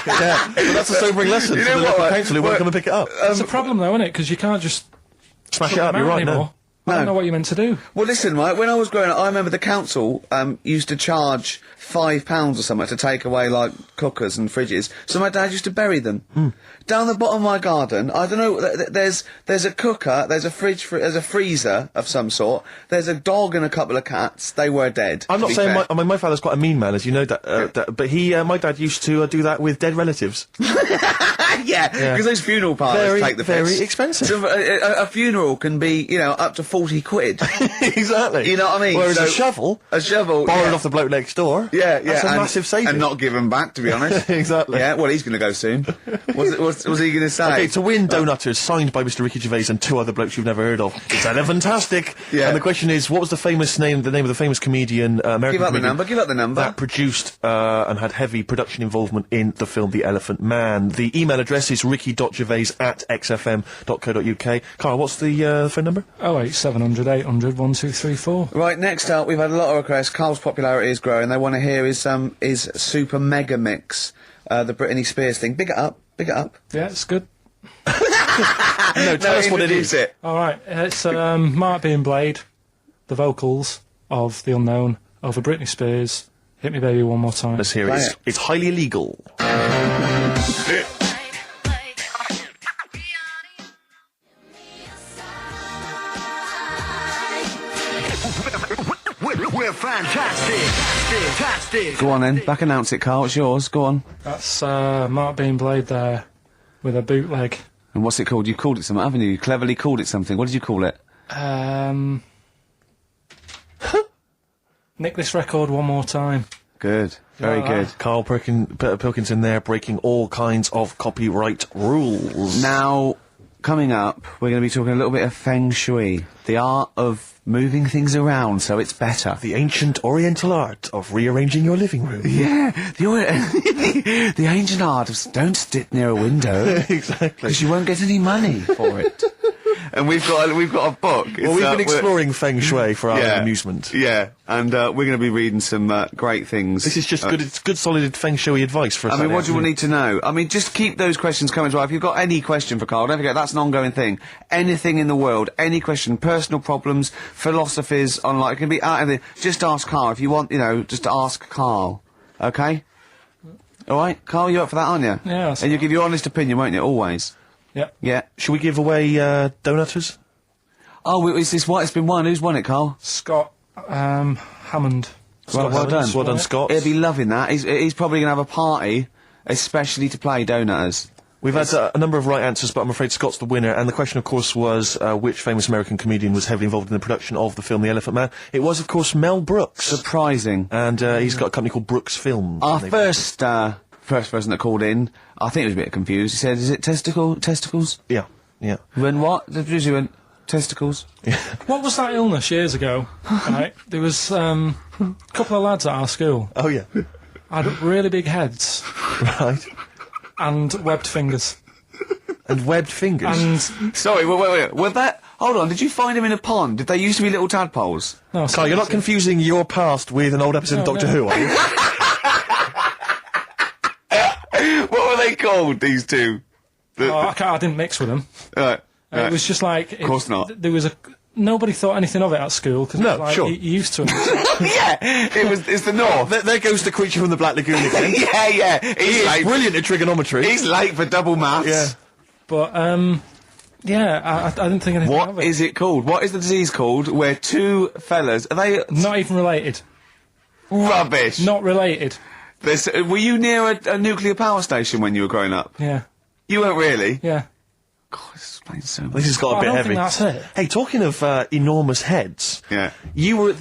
Yeah, but that's a sobering lesson You for know the what, local right? council who won't Well, come and pick it up. It's a problem though, isn't it? Because you can't just Smash it put up, them you're out right, anymore. I No. don't know what you're meant to do. Well, listen, right, when I was growing up, I remember the council used to charge £5 or something to take away, like, cookers and fridges, so my dad used to bury them. Down the bottom of my garden, I don't know, there's a cooker, there's a fridge, there's a freezer of some sort, there's a dog and a couple of cats, they were dead. I'm to not be saying fair. my father's quite a mean man, as you know, but my dad used to do that with dead relatives. Yeah, because those funeral parlours Very, take the very piss. expensive. So, a funeral can be, you know, up to 40 quid. Exactly. You know what I mean? Whereas So- a shovel, A shovel, borrowed yeah. off the bloke next door. Yeah, That's a massive saving. And not given back, to be honest. Exactly. Yeah, well, he's going to go soon. What's he going to say? Okay, to win Donutters, signed by Mr. Ricky Gervais and two other blokes you've never heard of. It's Elephantastic. Yeah. And the question is, what was the name of the famous comedian, American Give up the comedian number, give up the number. that produced and had heavy production involvement in the film The Elephant Man? The email address is ricky.gervais@xfm.co.uk. Carl, what's the phone number? 08700 800 1234. Right, next up, we've had a lot of requests. Carl's popularity is growing. They want to hear his Super Mega Mix, the Britney Spears thing. Big it up, big it up. Yeah, it's good. No, tell us what it introduce is. it. All right, it's Mark being Blade, the vocals of The Unknown over Britney Spears. Hit Me Baby One More Time. Let's hear Play it. it. It's highly illegal. We're fantastic. Go on then, back announce it, Carl. It's yours. Go on. That's Mark being Blade there with a bootleg. And what's it called? You called it something, haven't you? You cleverly called it something. What did you call it? Nick this record one more time. Good. Very good. Carl Pilkinson there, breaking all kinds of copyright rules. Now, coming up, we're going to be talking a little bit of Feng Shui, the art of moving things around so it's better. The ancient Oriental art of rearranging your living room. Yeah, the ancient art of don't sit near a window Exactly. because you won't get any money for it. And we've got a book. Well, we've been exploring Feng Shui for our amusement. Yeah, and we're going to be reading some great things. This is just good. It's good, solid Feng Shui advice for us. I mean, what do you need to know? I mean, just keep those questions coming as well. If you've got any question for Carl, don't forget, that's an ongoing thing. Anything in the world, any question, personal problems, philosophies, it can be out of the... Just ask Carl. If you want, just ask Carl. Okay? Alright? Carl, you up for that, aren't you? Yeah, that's And you give your honest opinion, won't you? Always. Yep. Yeah. Should we give away Donutters? Oh, it's been won. Who's won it, Carl? Scott Hammond. Well done. Well done, Scott. He'll be loving that. He's probably going to have a party, especially to play Donutters. We've had a number of right answers, but I'm afraid Scott's the winner. And the question, of course, was which famous American comedian was heavily involved in the production of the film The Elephant Man? It was, of course, Mel Brooks. Surprising. And he's got a company called Brooks Films. Our And they- first first person that called in, I think he was a bit confused. He said, "Is it testicles?" Yeah. Yeah. When what? The producer went, "Testicles." What was that illness years ago? Right, there was a couple of lads at our school Oh, yeah. had really big heads Right. and webbed fingers. And webbed fingers. And Sorry, wait. Was that? Hold on. Did you find him in a pond? Did they used to be little tadpoles? no, Carl, you're not confusing your past with an old episode of No, Doctor no. Who, are you? What were they called? These two? I didn't mix with them. Right. It was just like, of course not. There was nobody thought anything of it at school because No, like, sure. you used to it. Yeah, it's the north. There goes the creature from the Black Lagoon again. yeah. He's late. Brilliant at trigonometry. He's late for double maths. Yeah. But yeah, I didn't think anything of What it. is it called? What is the disease called where two fellas, are they Not even related. rubbish? Not related. Were you near a nuclear power station when you were growing up? Yeah, You weren't really? yeah. God, this explains so much. This has got Oh, a bit I don't heavy. think that's it. Hey, talking of enormous heads, Yeah. you were at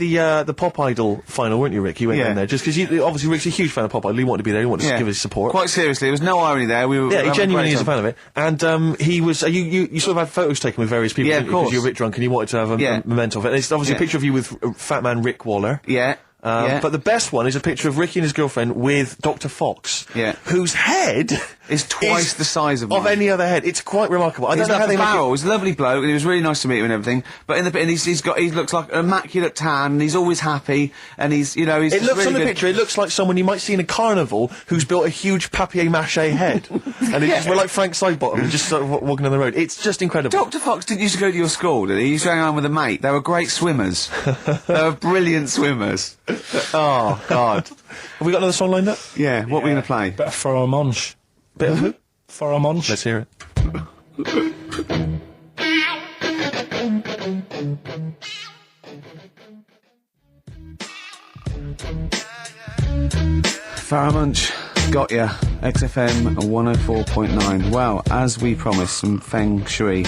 the Pop Idol final, weren't you, Rick? You went Yeah. in there just because obviously Rick's a huge fan of Pop Idol. He wanted to be there. He wanted to give his support. Quite seriously, there was no irony there. We were Yeah, he having a genuinely great is a time. fan of it. And he was. You sort of had photos taken with various people. Yeah, didn't of you? 'Cause course. you were a bit drunk and you wanted to have a Yeah. memento of it. And it's obviously Yeah. a picture of you with Fat Man Rick Waller. Yeah. Yeah. But the best one is a picture of Ricky and his girlfriend with Dr. Fox. Yeah. Whose head It's twice the size of mine. any other head. It's quite remarkable. I He's don't know like how a they make barrel. it. He's a lovely bloke, and he was really nice to meet him and everything. But he looks like an immaculate tan, and he's always happy, and he's It just looks really on the good. picture. It looks like someone you might see in a carnival who's built a huge papier-mâché head, and we're like Frank Sidebottom, and just sort of walking on the road. It's just incredible. Dr. Fox didn't used to go to your school, did he? He used to hang around with a mate. They were great swimmers. They were brilliant swimmers. Oh, God. Have we got another song lined up? Yeah, what are we going to play? Bit of Pheromonge. Bit of who? Pheromonge. Let's hear it. Faramunch, got ya. XFM 104.9. Well, as we promised, some feng shui.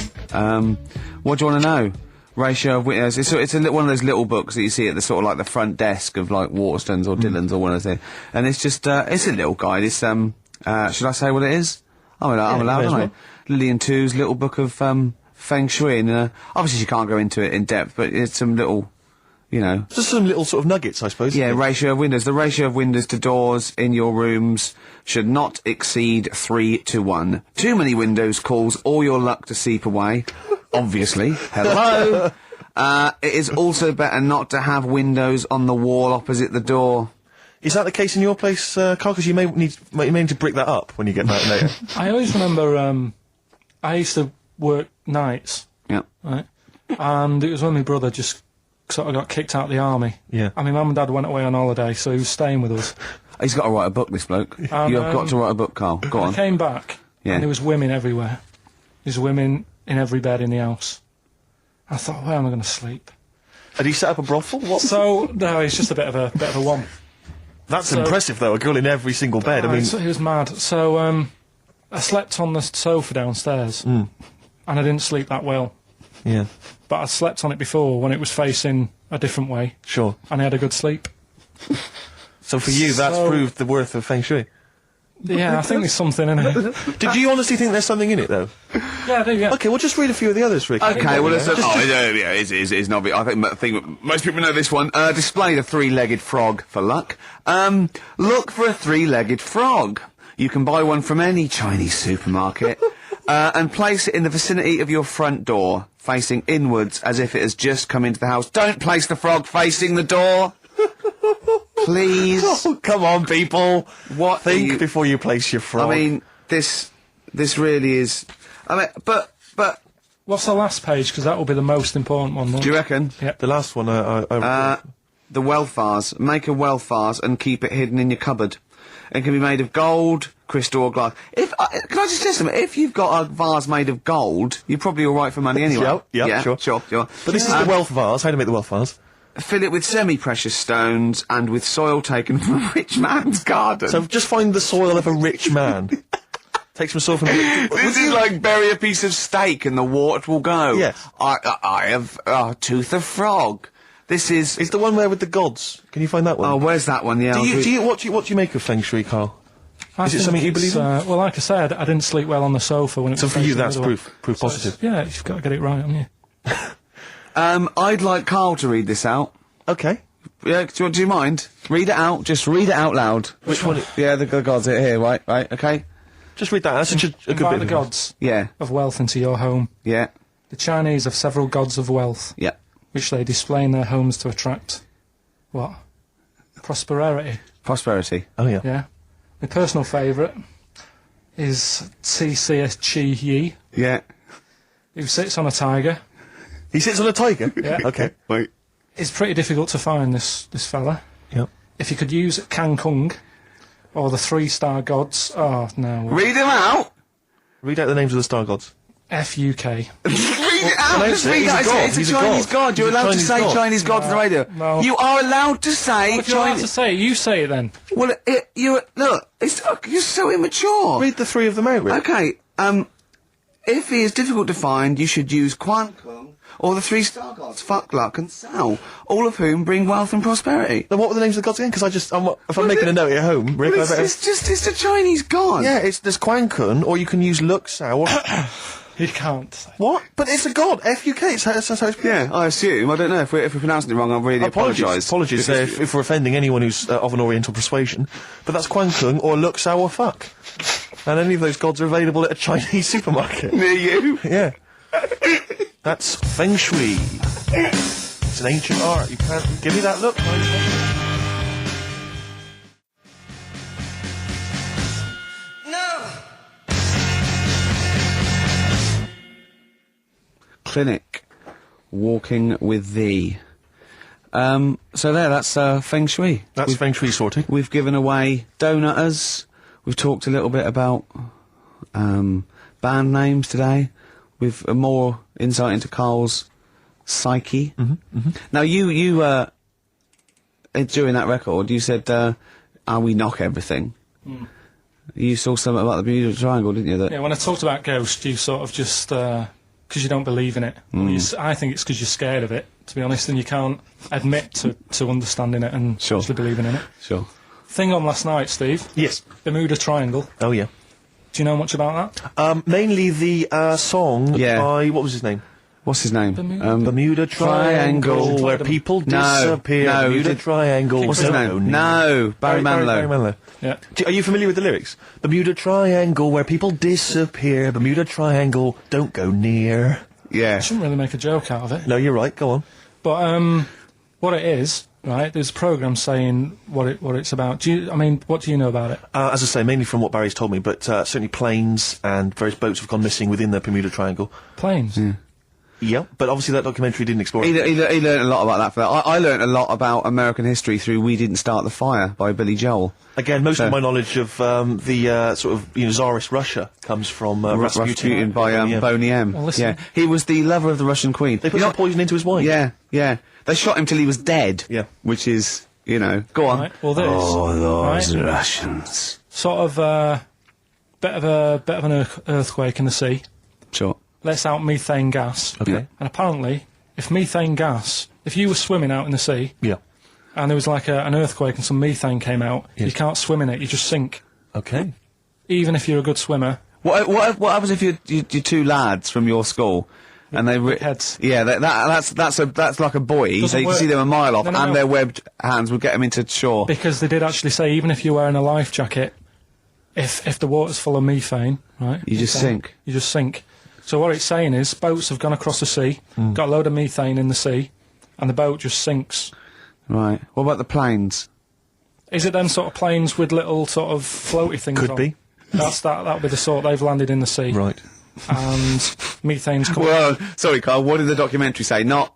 What do you want to know? Ratio of witness. It's one of those little books that you see at the sort of like the front desk of like Waterstones or Dillon's or one of those. And it's just it's a little guide. It's should I say what it is? I'm allowed, may as aren't I? well. Lillian Tu's little book of feng shui. And obviously, you can't go into it in depth, but it's some little, you know. Just some little sort of nuggets, I suppose. Yeah, isn't it? ratio of windows. The ratio of windows to doors in your rooms should not exceed 3-1. Too many windows cause all your luck to seep away. Obviously. Hello. It is also better not to have windows on the wall opposite the door. Is that the case in your place, Carl? Because you may need to brick that up when you get back later. I always remember I used to work nights, Yeah. right? And it was when my brother just sort of got kicked out of the army. Yeah. I mean, Mum and Dad went away on holiday, so he was staying with us. He's got to write a book, this bloke. You have got to write a book, Carl. Go I on. came back, Yeah. and there was women everywhere. There's women in every bed in the house. I thought, where am I going to sleep? Had he set up a brothel? What? So no, it's just a bit of a one. That's so- impressive, though. A girl in every single bed. I mean, So he was mad. So I slept on the sofa downstairs, and I didn't sleep that well. yeah, But I slept on it before when it was facing a different way, sure. and I had a good sleep. So for you, that's So- proved the worth of feng shui. Yeah, I think there's something in it. Did you honestly think there's something in it, though? Yeah, I do, yeah. Okay, well, just read a few of the others, Rick. Okay, well, listen. It's not. I think most people know this one. Display the three-legged frog for luck. Look for a three-legged frog. You can buy one from any Chinese supermarket, and place it in the vicinity of your front door, facing inwards, as if it has just come into the house. Don't place the frog facing the door. Please. Oh, come on, people. What are Think you- before you place your frog. I mean, this really is. I mean, but What's the last page? Because that will be the most important one. won't do you it? reckon? Yeah. the last one, I The wealth vase. Make a wealth vase and keep it hidden in your cupboard. It can be made of gold, crystal or glass. Can I just say something? If you've got a vase made of gold, you're probably all right for money anyway. Yeah, sure. Sure. But this is the wealth vase. How to make the wealth vase? Fill it with semi-precious stones and with soil taken from a rich man's garden. So just find the soil of a rich man. Take some soil from a this is like bury a piece of steak and the water will go. Yes. I have a tooth of frog. This is... It's the one where with the gods. Can you find that one? Oh, where's that one? Yeah. do I'll you what do you make of feng shui, Carl? Is it think something you it's, believe in? Well, like I said, I didn't sleep well on the sofa when it So was for you, facing the that's other way. proof positive. Yeah, you've got to get it right, haven't you? I'd like Carl to read this out. Okay. Yeah, do you mind? Read it out. Just read it out loud. Which one? Yeah, the gods are here, right? Okay. Just read that. That's such a good Invite bit the of gods Yeah, of wealth into your home. yeah, The Chinese have several gods of wealth, yeah. which they display in their homes to attract what? Prosperity. Prosperity. Oh, yeah. Yeah. My personal favourite is TCS Chi Yi, Yeah. who sits on a tiger. He sits on a tiger? Yeah. Okay. Wait. It's pretty difficult to find this fella. Yep. If you could use Kang Kung or the 3-star gods, oh no. Read him out. Read out the names of the star gods. FUK. Read it out. no, Just he's read a it out. god. It's a He's a Chinese god. god. You're He's a allowed to Chinese say god. Chinese god on the radio. No. You are allowed to say If you're allowed to Chinese. say it, you say it then. Well, look. You're so immature. Read the three of them out, Rick. Okay. If he is difficult to find, you should use Quan Kung or the 3-star gods, Fuck, Luck, and Sao, all of whom bring wealth and prosperity. Then what were the names of the gods again? Because if I'm making a note at home, Rick, Well, I better... it's a Chinese god. Yeah, there's Quan Kun, or you can use Luk Sao. You can't say. What? But it's a god. FUK. That's how it's pronounced. Yeah, I assume. I don't know if we're pronouncing it wrong. I really apologise. Apologies if we're offending anyone who's of an Oriental persuasion. But that's Quan Kung or Luk Sao or Fuck. And any of those gods are available at a Chinese supermarket. Near you. Yeah. That's Feng Shui. It's an ancient art. You can't give me that look. No. Clinic. Walking with thee. So that's Feng Shui. That's Feng Shui sorted. We've given away donutters. We've talked a little bit about band names today. With more insight into Carl's psyche. Now, you during that record, you said, we knock everything. You saw something about the Bermuda Triangle, didn't you? Yeah, when I talked about Ghost, you sort of just, because you don't believe in it. I think it's because you're scared of it, to be honest, and you can't admit to understanding it and Sure. actually believing in it. Sure. Thing on last night, Steve. Yes. Bermuda Triangle. Oh, yeah. Do you know much about that? Mainly the song Yeah. by... What was his name? What's his name? Bermuda Triangle, where people disappear. no, Bermuda Triangle. What's his name? No, Barry Manilow. Barry Manilow. Yeah. Are you familiar with the lyrics? Bermuda Triangle, where people disappear. Bermuda Triangle, don't go near. Yeah. I shouldn't really make a joke out of it. No, you're right. Go on. But what it is, right? There's a programme saying what it's about. What do you know about it? As I say, mainly from what Barry's told me, but certainly planes and various boats have gone missing within the Bermuda Triangle. Planes. Yeah, but obviously that documentary didn't explore He it. learned a lot about that. For that. I learned a lot about American history through "We Didn't Start the Fire" by Billy Joel. Again, most So- of my knowledge of the sort of Tsarist Russia comes from Rasputin by Yeah. Boney M. Well, listen. Yeah, he was the lover of the Russian queen. They put some poison into his wine. Yeah. They shot him till he was dead. Yeah. Which is, go on. Right. Well, this. those right? Russians. Sort of bit of an earthquake in the sea. Sure. Lets out methane gas. Okay. And apparently, if you were swimming out in the sea Yeah. and there was like an earthquake and some methane came out, Yes. you can't swim in it. You just sink. Okay. Even if you're a good swimmer. What happens if you're two lads from your school and they Big heads. Yeah, that's like a buoy. Doesn't So you can work. see them a mile off, No, no, and no. their webbed hands would get them into shore. Because they did actually say even if you're wearing a life jacket, if the water's full of methane, right? You just methane, sink. You just sink. So what it's saying is boats have gone across the sea, got a load of methane in the sea, and the boat just sinks. Right. What about the planes? Is it them sort of planes with little sort of floaty things Could on? be. That'll be the sort they've landed in the sea. Right. And methane's coming. Well, sorry, Carl. What did the documentary say? Not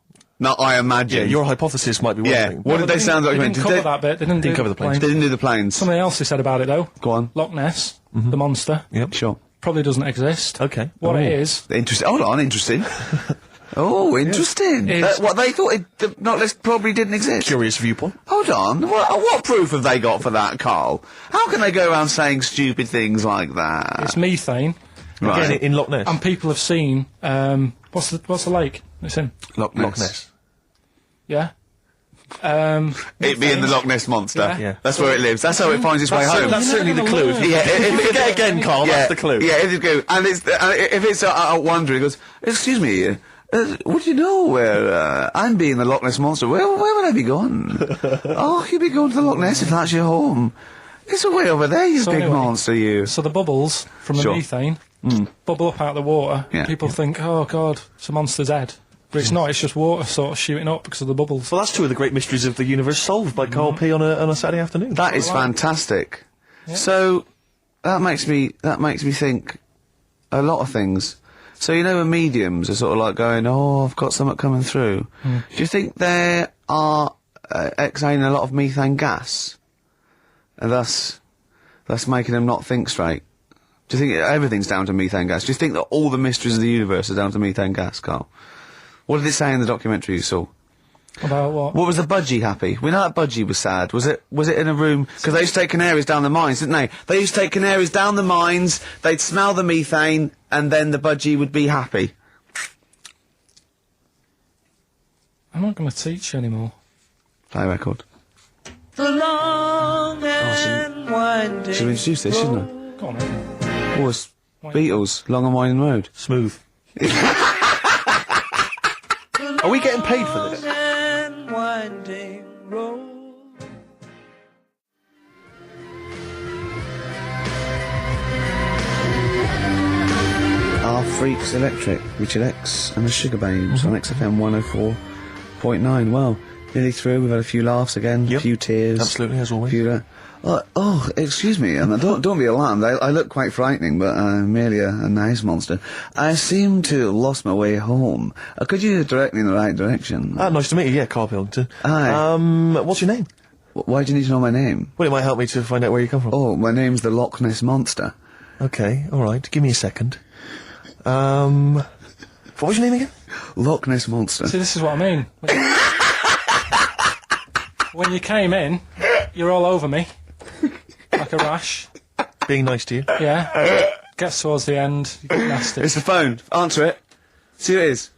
I imagine. Yeah, your hypothesis might be one Yeah. thing. What did they sound like? They didn't cover that bit. They didn't do cover the planes. They didn't do the planes. Something else they said about it though. Go on. Loch Ness, the monster, Yep. Sure. probably doesn't exist. Okay. What Oh. it is, Interesting. Hold on. Interesting. Oh, interesting. It's- What they thought the Knock List probably didn't exist. Curious viewpoint. Hold on. What proof have they got for that, Carl? How can they go around saying stupid things like that? it's methane, Right. Again, in Loch Ness. and people have seen what's the lake it's in? Loch Loch Ness. Yeah, It being the Loch Ness Monster. Yeah. That's where it lives. That's how it finds its way home. That's certainly the clue. Yeah, if it Get again, Carl, that's the clue. Yeah, if you go, and it's, if it's wondering, it goes, excuse me, would you know where, I'm being the Loch Ness Monster, where would I be going? Oh, you'd be going to the Loch Ness if that's your home. It's way over there, you big monster, you. So the bubbles from the methane bubble up out of the water. Yeah. People think, oh God, it's a monster's head. But it's not, it's just water sort of shooting up because of the bubbles. Well, that's two of the great mysteries of the universe solved by Carl P on a Saturday afternoon. That is fantastic. Yeah. So, that makes me think a lot of things. So, you know, when mediums are sort of like going, oh, I've got something coming through. Do you think they are exhaling a lot of methane gas? And thus making them not think straight? Do you think everything's down to methane gas? Do you think that all the mysteries of the universe are down to methane gas, Carl? What did it say in the documentary you saw? About what? What was the budgie happy? We know that budgie was sad. Was it in a room? Because they used to take canaries down the mines, didn't they? They used to take canaries down the mines, they'd smell the methane, and then the budgie would be happy. I'm not going to teach you anymore. Play a record. The long and winding Should we introduce this, shouldn't I? Go on, then. Oh, it's Beatles, Long and Winding Road. Smooth. Are we getting paid for this? and winding road. Our Freaks Electric, Richard X and the Sugar Babes on XFM 104.9. Well, nearly through. We've had a few laughs again, a Yep. few tears. Absolutely, as always. Excuse me, and don't be alarmed. I look quite frightening, but I'm merely a nice monster. I seem to have lost my way home. Could you direct me in the right direction? Nice to meet you, yeah, Carl Pilkington. Hi. What's your name? Why do you need to know my name? Well, it might help me to find out where you come from. Oh, my name's the Loch Ness Monster. Okay, alright, give me a second. What was your name again? Loch Ness Monster. See, this is what I mean. When you came in, you're all over me. Like a rash. Being nice to you. Yeah. Gets towards the end, you get nasty. It's the phone. Answer it. See who it is.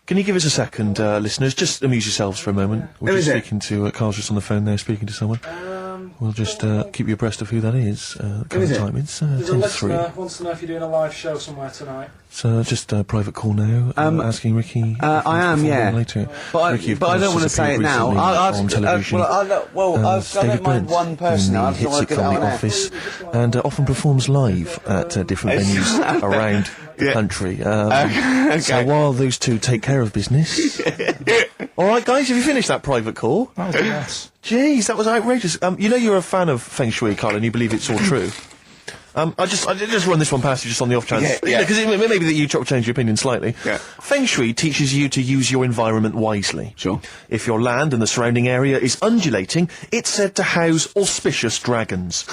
Can you give us a second, listeners? Just amuse yourselves for a moment. We're Who just is it? speaking to, Carl's just on the phone there, speaking to someone. We'll just, keep you abreast of who that is. is it? Time. It's, There's a 10 to 3. listener wants to know if you're doing a live show somewhere tonight. So, just a private call now, asking Ricky... if I he'll am, perform yeah. later. But Ricky, of I course, don't want to has say it appeared now. recently on television. I've David don't mind Brent, one person. I in just the don't want hit to get it sitcom out The there. Office, and often performs live at different venues around the Yeah. country. So while those two take care of business... Alright guys, have you finished that private call? That was a mess. Jeez, that was outrageous. You know you're a fan of Feng Shui, Carl, and you believe it's all true. I just run this one past you just on the off chance. Yeah. Because it may be that you change your opinion slightly. Yeah. Feng Shui teaches you to use your environment wisely. Sure. If your land and the surrounding area is undulating, it's said to house auspicious dragons.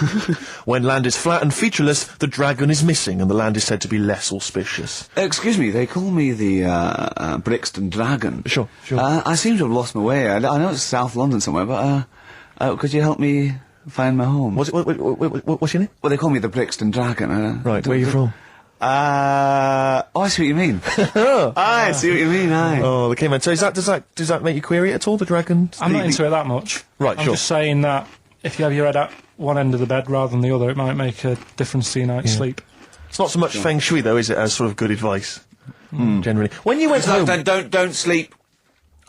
When land is flat and featureless, the dragon is missing and the land is said to be less auspicious. Excuse me, they call me the Brixton Dragon. Sure. I seem to have lost my way. I know it's South London somewhere, but could you help me find my home? What's your name? Well, they call me the Brixton Dragon. Right, where are you from? I see what you mean. I see what you mean. Aye. Oh, the caveman. So does that make you query it at all, the dragon? I'm not into it that much. Right, I'm sure. just saying that if you have your head at one end of the bed rather than the other, it might make a difference to your night's sleep. It's not so much Feng Shui, though, is it, as sort of good advice, generally. When you went home... Don't sleep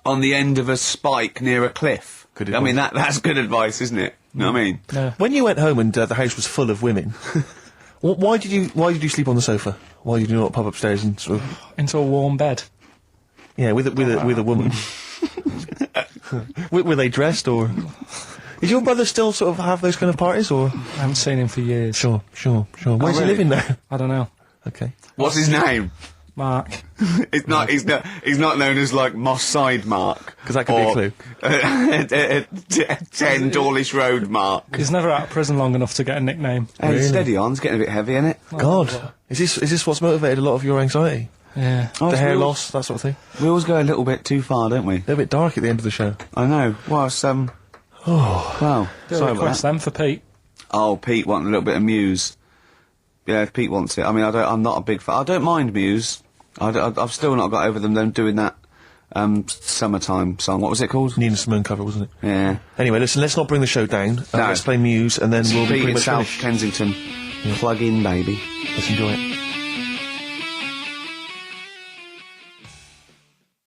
on the end of a spike near a cliff. Good I mean, advice. that's good advice, isn't it? You know what I mean? Yeah. When you went home and the house was full of women, why did you sleep on the sofa? Why did you not pop upstairs and sort of... Into a warm bed. Yeah, with a woman. Were they dressed, or... Is your brother still sort of have those kind of parties, or...? I haven't seen him for years. Sure. Where's he really? living now? I don't know. Okay. What's his name? Mark. He's not known as like Moss Side Mark. 'Cause that could be a clue. 10 Dawlish Road Mark. He's never out of prison long enough to get a nickname. Hey, Really? steady on, it's getting a bit heavy, isn't it? God. Is this what's motivated a lot of your anxiety? Yeah. The hair loss, that sort of thing? We always go a little bit too far, don't we? They're a bit dark at the end of the show. I know. Well, it's, Well, Do sorry a about request that. then for Pete. Oh, Pete wanted a little bit of Muse. Yeah, if Pete wants it. I mean, I'm not a big fan. I don't mind Muse. I've still not got over them doing that summertime song. What was it called? Nina Simone cover, wasn't it? Yeah. Anyway, listen, let's not bring the show down. No. Let's play Muse, and then we'll be Pete pretty in much South finished. Kensington. Plug in, baby. Let's enjoy it.